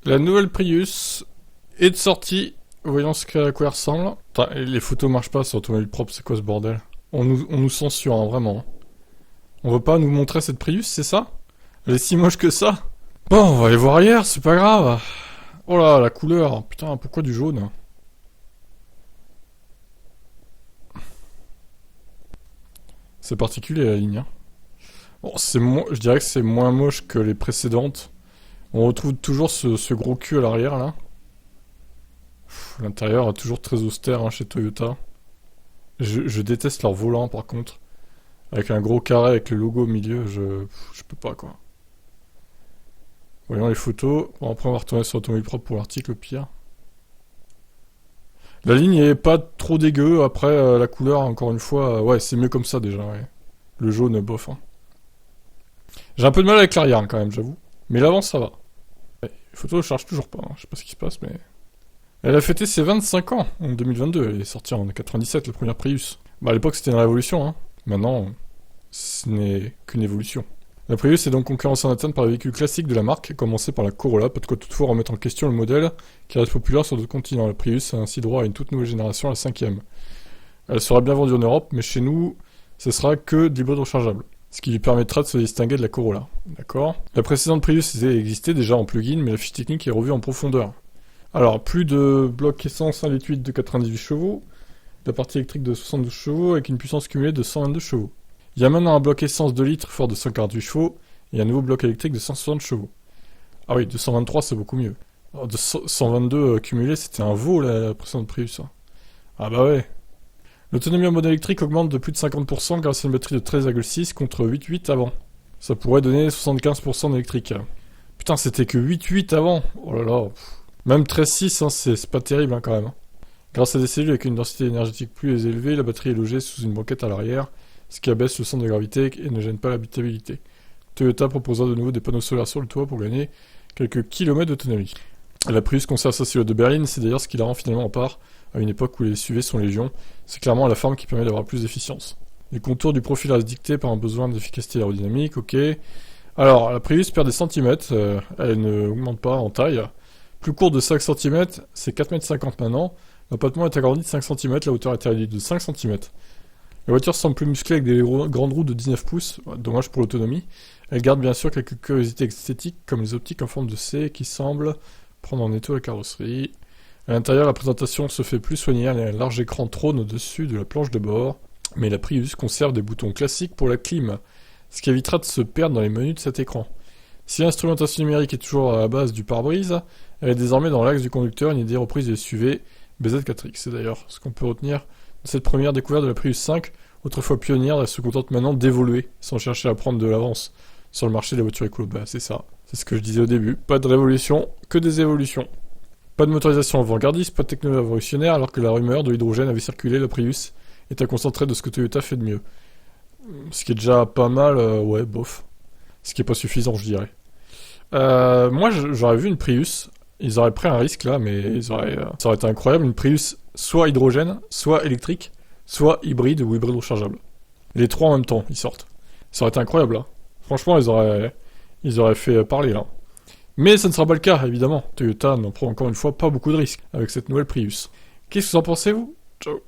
La nouvelle Prius est de sortie. Voyons à quoi elle ressemble. Putain, les photos marchent pas sur automobile propre, c'est quoi ce bordel? On nous censure, hein, vraiment. On veut pas nous montrer cette Prius, c'est ça? Elle est si moche que ça? Bon, on va aller voir ailleurs, c'est pas grave. Oh là, la couleur. Putain, pourquoi du jaune? C'est particulier la ligne, hein. Bon, je dirais que c'est moins moche que les précédentes. On retrouve toujours ce gros cul à l'arrière, là. L'intérieur est toujours très austère, hein, chez Toyota. Je déteste leur volant, par contre. Avec un gros carré avec le logo au milieu, je peux pas, quoi. Voyons les photos. Bon, après, on va retourner sur Automobile Propre pour l'article, au pire. La ligne est pas trop dégueu. Après, la couleur, encore une fois, ouais, c'est mieux comme ça, déjà, ouais. Le jaune, bof, hein. J'ai un peu de mal avec l'arrière, hein, quand même, j'avoue. Mais l'avant, ça va. Ouais, les photos ne chargent toujours pas, hein. Je sais pas ce qui se passe, mais... Elle a fêté ses 25 ans en 2022. Elle est sortie en 97, la première Prius. Bah, à l'époque, c'était une révolution, hein. Maintenant, ce n'est qu'une évolution. La Prius est donc concurrencée en interne par les véhicules classiques de la marque, à commencer par la Corolla, pas de quoi toutefois remettre en question le modèle, qui reste populaire sur d'autres continents. La Prius a ainsi droit à une toute nouvelle génération, la 5e. Elle sera bien vendue en Europe, mais chez nous, ce sera que de l'hybride rechargeable, ce qui lui permettra de se distinguer de la Corolla. D'accord. La précédente Prius existait déjà en plug-in, mais la fiche technique est revue en profondeur. Alors, plus de bloc essence 1,8 litre de 98 chevaux, la partie électrique de 72 chevaux avec une puissance cumulée de 122 chevaux. Il y a maintenant un bloc essence 2 litres fort de 148 chevaux et un nouveau bloc électrique de 160 chevaux. Ah oui, 223 c'est beaucoup mieux. Alors, de 122 cumulé, c'était un veau la précédente Prius. Hein. Ah bah ouais. L'autonomie en mode électrique augmente de plus de 50% grâce à une batterie de 13,6 contre 8,8 avant. Ça pourrait donner 75% d'électrique. Putain, c'était que 8,8 avant. Oh là là. Même 13,6, hein, c'est pas terrible hein, quand même. Grâce à des cellules avec une densité énergétique plus élevée, la batterie est logée sous une banquette à l'arrière, ce qui abaisse le centre de gravité et ne gêne pas l'habitabilité. Toyota proposera de nouveau des panneaux solaires sur le toit pour gagner quelques kilomètres d'autonomie. La Prius conserve sa silhouette de berline, c'est d'ailleurs ce qui la rend finalement en part à une époque où les SUV sont légion. C'est clairement la forme qui permet d'avoir plus d'efficience. Les contours du profil restent dictés par un besoin d'efficacité aérodynamique, ok. Alors, la Prius perd des centimètres, elle ne augmente pas en taille. Plus court de 5 cm, c'est 4,50 m maintenant. L'empattement est agrandi de 5 cm, la hauteur est réduite de 5 cm. La voiture semble plus musclée avec des grandes roues de 19 pouces, dommage pour l'autonomie. Elle garde bien sûr quelques curiosités esthétiques comme les optiques en forme de C qui semblent prendre en étau la carrosserie. À l'intérieur, la présentation se fait plus soignée, un large écran trône au-dessus de la planche de bord, mais la Prius conserve des boutons classiques pour la clim, ce qui évitera de se perdre dans les menus de cet écran. Si l'instrumentation numérique est toujours à la base du pare-brise, elle est désormais dans l'axe du conducteur, une idée reprise des SUV BZ4X. C'est d'ailleurs ce qu'on peut retenir de cette première découverte de la Prius 5, autrefois pionnière, elle se contente maintenant d'évoluer, sans chercher à prendre de l'avance sur le marché des voitures écolo. Bah c'est ça, c'est ce que je disais au début, pas de révolution, que des évolutions. Pas de motorisation avant-gardiste, pas de technologie révolutionnaire, alors que la rumeur de l'hydrogène avait circulé, la Prius est à concentrer de ce que Toyota fait de mieux. Ce qui est déjà pas mal, ouais, bof. Ce qui est pas suffisant, je dirais. Moi, j'aurais vu une Prius. Ils auraient pris un risque là, mais ça aurait été incroyable. Une Prius soit hydrogène, soit électrique, soit hybride ou hybride rechargeable. Les trois en même temps, ils sortent. Ça aurait été incroyable là. Franchement, ils auraient fait parler là. Mais ça ne sera pas le cas, évidemment. Toyota n'en prend encore une fois pas beaucoup de risques avec cette nouvelle Prius. Qu'est-ce que vous en pensez, vous? Ciao.